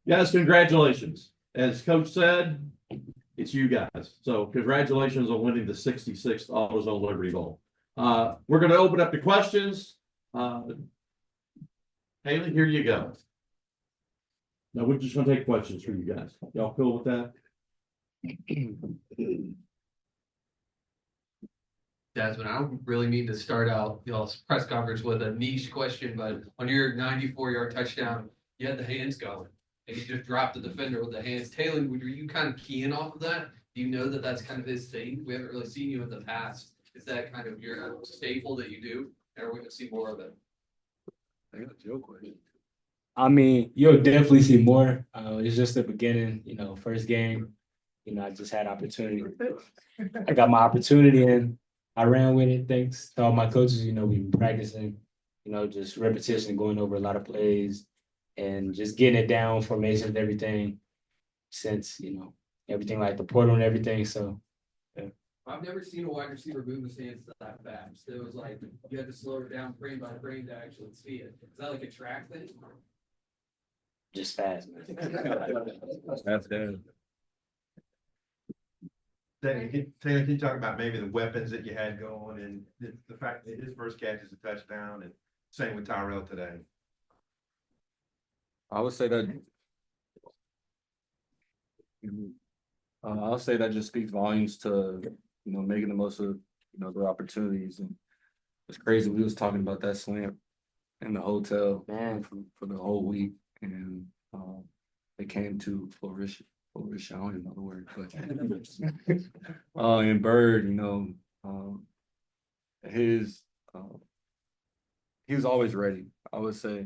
Guys, congratulations. As Coach said, it's you guys. So congratulations on winning the 66th AutoZone Liberty Bowl. We're going to open up the questions. Haley, here you go. Now we're just going to take questions from you guys. Y'all cool with that? Desmond, I don't really mean to start out y'all's press conference with a niche question, but on your 94-yard touchdown, you had the hands going, and you just dropped the defender with the hands. Taylor, were you kind of keying off of that? Do you know that that's kind of his thing? We haven't really seen you in the past. Is that kind of your staple that you do, or are we going to see more of it? I got your question. I mean, you'll definitely see more. It's just the beginning, first game. I just had opportunity. I got my opportunity and I ran with it. Thanks to all my coaches. We've been practicing, just repetition, going over a lot of plays and just getting it down, formations, everything since, everything like the portal and everything. So, yeah. I've never seen a wide receiver move his hands that fast. It was like you had to slow it down frame by frame to actually see it. Is that like a track thing? Just fast, man. That's good. Taylor, can you talk about maybe the weapons that you had going and the fact that his first catch is a touchdown, and same with Tyrell today? I would say that I'll say that just speaks volumes to making the most of their opportunities. And it's crazy. We was talking about that slant in the hotel for the whole week, and it came to fruition. I don't even know the word, but and Bird, he was always ready. I would say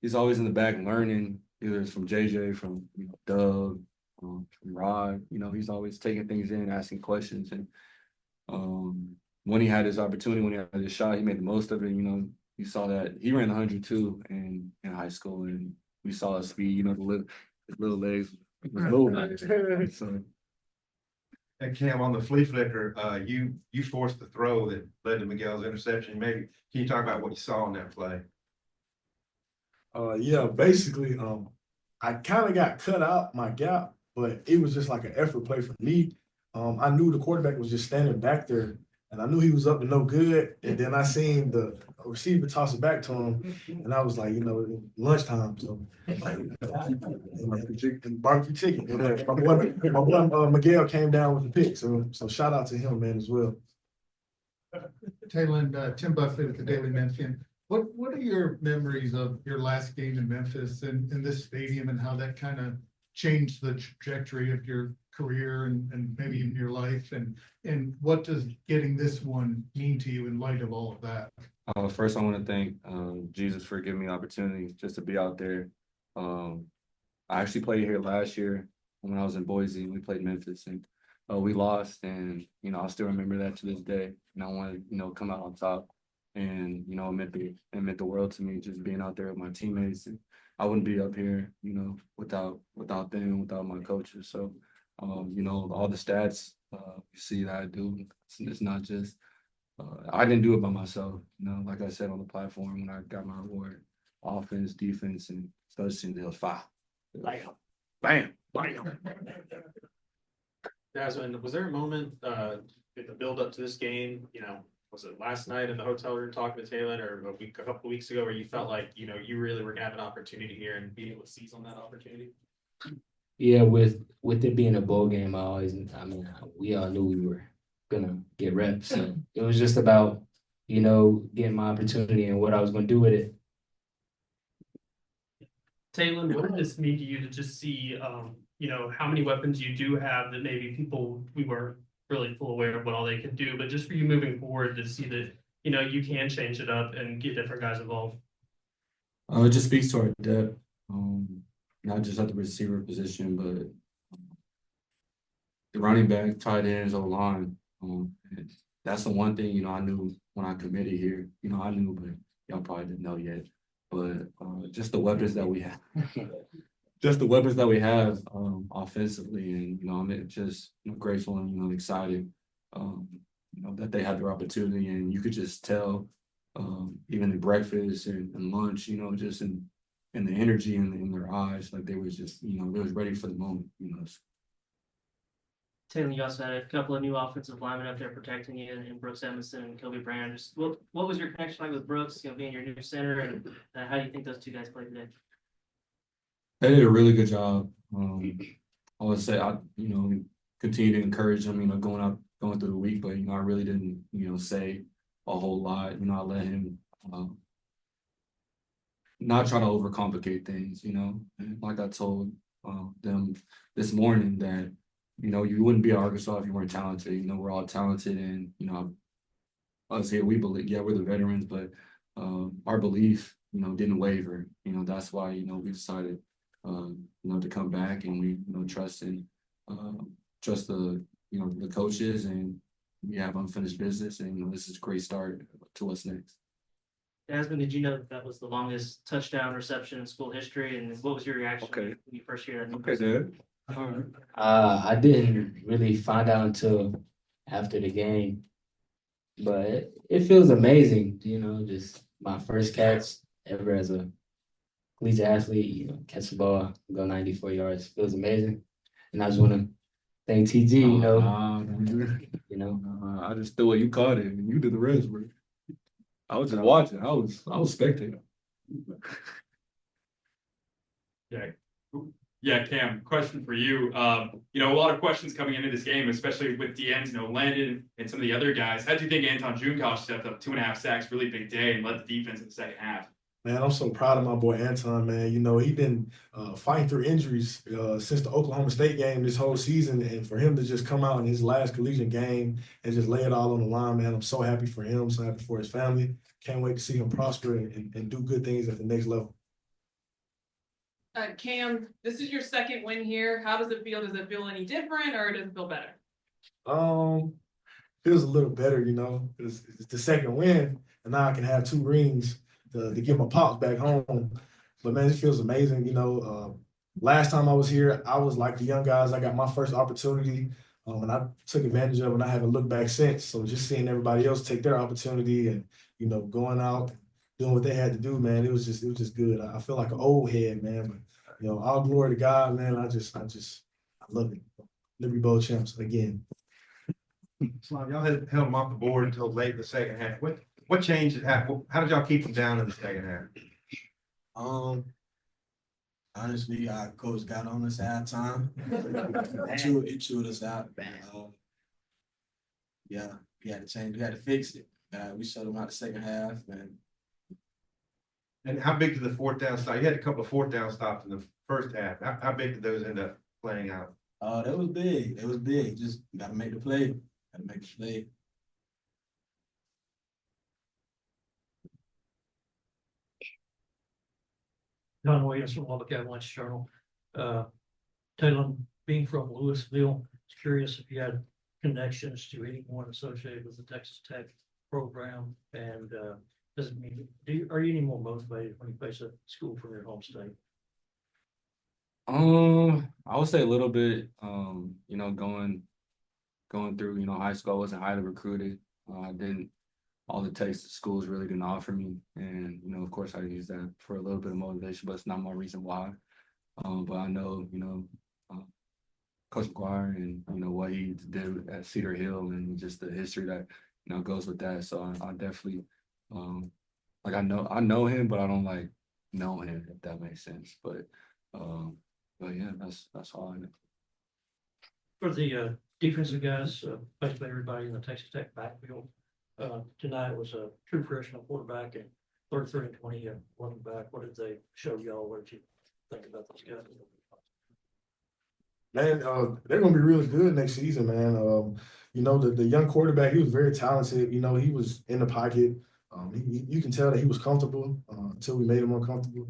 he's always in the back learning, either it's from JJ, from Doug, from Rod. He's always taking things in, asking questions, and when he had his opportunity, when he had his shot, he made the most of it. You saw that he ran 100 too in high school, and we saw his speed. His little legs. So. And Cam, on the flea flicker, you forced the throw that led to Miguel's interception. Maybe can you talk about what you saw in that play? Yeah, basically, I kind of got cut out my gap, but it was just like an effort play for me. I knew the quarterback was just standing back there, and I knew he was up to no good. And then I seen the receiver toss it back to him, and I was like, lunchtime, so barbecue chicken. And my boy Miguel came down with the pick, so shout out to him, man, as well. Taylor and Tim Buckley with the Daily Memphian. What are your memories of your last game in Memphis and in this stadium, and how that kind of changed the trajectory of your career and maybe even your life, and what does getting this one mean to you in light of all of that? First, I want to thank Jesus for giving me the opportunity just to be out there. I actually played here last year when I was in Boise. We played Memphis, and we lost, and I still remember that to this day. And I want to come out on top, and it meant the world to me just being out there with my teammates. And I wouldn't be up here, without them, without my coaches. So, all the stats you see that I do, it's not just I didn't do it by myself. Like I said on the platform when I got my award, offense, defense, and special teams, it was fire. Bam, bam. Desmond, was there a moment in the build up to this game, was it last night in the hotel room talking to Taylor, or a couple of weeks ago, where you felt like, you really were gonna have an opportunity here and be able to seize on that opportunity? Yeah, with it being a bowl game, we all knew we were gonna get reps. So it was just about, getting my opportunity and what I was gonna do with it. Taylor, what did this mean to you to just see, how many weapons you do have that maybe we weren't really full aware of what all they could do, but just for you moving forward to see that, you can change it up and get different guys involved? It just speaks to our depth, not just at the receiver position, but the running back, tight ends, O-line. That's the one thing, I knew when I committed here. I knew, but y'all probably didn't know yet. But just the weapons that we have. Just the weapons that we have offensively, and I'm just grateful and excited, that they had their opportunity, and you could just tell, even in breakfast and lunch, just in and the energy in their eyes, like they was just, they was ready for the moment, Taylor, you also had a couple of new offensive linemen up there protecting you, and Brooks Emerson and Kobe Brown. Just what was your connection like with Brooks, being your new center, and how do you think those two guys played today? They did a really good job. I would say I, continue to encourage him, going through the week, but I really didn't, say a whole lot. I let him not try to overcomplicate things, and like I told them this morning that, you wouldn't be at Arkansas if you weren't talented. We're all talented, and us here, we believe, yeah, we're the veterans, but our belief, didn't waver. That's why, we decided to come back, and we, trust the, the coaches, and we have unfinished business, and this is a great start to what's next. Jasmine, did you know that was the longest touchdown reception in school history, and what was your reaction Okay. when you first heard that? Okay, Dad. All right. I didn't really find out until after the game, but it feels amazing, just my first catch ever as a collegiate athlete, catch the ball, go 94 yards, feels amazing. And I just want to thank TG, I just threw it. You caught it, and you did the rest, bro. I was just watching. I was spectating. Yeah, Cam, question for you. A lot of questions coming into this game, especially with DNs, Landon and some of the other guys. How do you think Anton Junkosh stepped up 2.5 sacks, really big day, and led the defense in the second half? Man, I'm so proud of my boy Anton, man. He been fighting through injuries since the Oklahoma State game this whole season. And for him to just come out in his last collegiate game and just lay it all on the line, man, I'm so happy for him, so happy for his family. Can't wait to see him prosper and do good things at the next level. Cam, this is your second win here. How does it feel? Does it feel any different, or does it feel better? Feels a little better, It's the second win, and now I can have 2 rings to get my pops back home. But man, it feels amazing. Last time I was here, I was like the young guys. I got my first opportunity, and I took advantage of it, and I haven't looked back since. So just seeing everybody else take their opportunity and going out, doing what they had to do, man, it was just good. I feel like an old head, man. But all glory to God, man. I love it. Liberty Bowl champs again. So y'all had held them off the board until late in the second half. What changed? How did y'all keep them down in the second half? Honestly, our coach got on us at halftime. It chewed us out. Yeah, we had to change. We had to fix it. We shut them out the second half, And how big did the 4th down stop? You had a couple of 4th down stops in the first half. How big did those end up playing out? That was big. It was big. Just got to make the play. Got to make the play. Don Williams from Lubbock Avalanche Journal. Taylor, being from Louisville, I was curious if you had connections to anyone associated with the Texas Tech program, and does it mean are you any more motivated when you face a school from your home state? I would say a little bit. Going through, high school, I wasn't highly recruited. All the Texas schools really didn't offer me, and of course, I use that for a little bit of motivation, but it's not my reason why. But I know, Coach McGuire and what he did at Cedar Hill and just the history that goes with that. So I definitely I know him, but I don't know him, if that makes sense. But yeah, that's all I know. For the defensive guys, basically everybody in the Texas Tech backfield, tonight was a true freshman quarterback and 33 and 20 running back. What did they show y'all? What did you think about those guys? Man, they're gonna be really good next season, man. The young quarterback, he was very talented. He was in the pocket. You can tell that he was comfortable until we made him uncomfortable.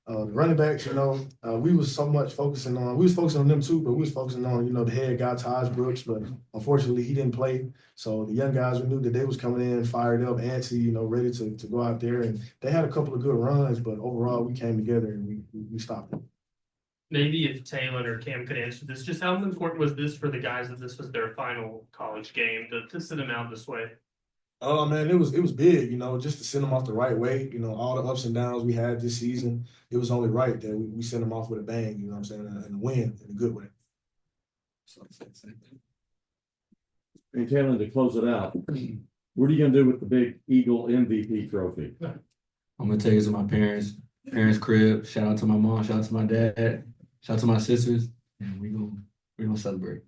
The running backs, we was focusing on them too, but we was focusing on, the head guy, Taj Brooks, but unfortunately he didn't play. So the young guys, we knew that they was coming in, fired up, antsy, ready to go out there. And they had a couple of good runs, but overall we came together and we stopped them. Maybe if Taylor or Cam could answer this, just how important was this for the guys that this was their final college game to sit them out this way? Oh man, it was big, just to send them off the right way. All the ups and downs we had this season, it was only right that we sent them off with a bang, you know what I'm saying, and a win in a good way. And Taylor, to close it out, what are you gonna do with the big Eagle MVP trophy? I'm gonna take it to my parents' crib. Shout out to my mom, shout out to my dad, shout out to my sisters, and we gonna celebrate.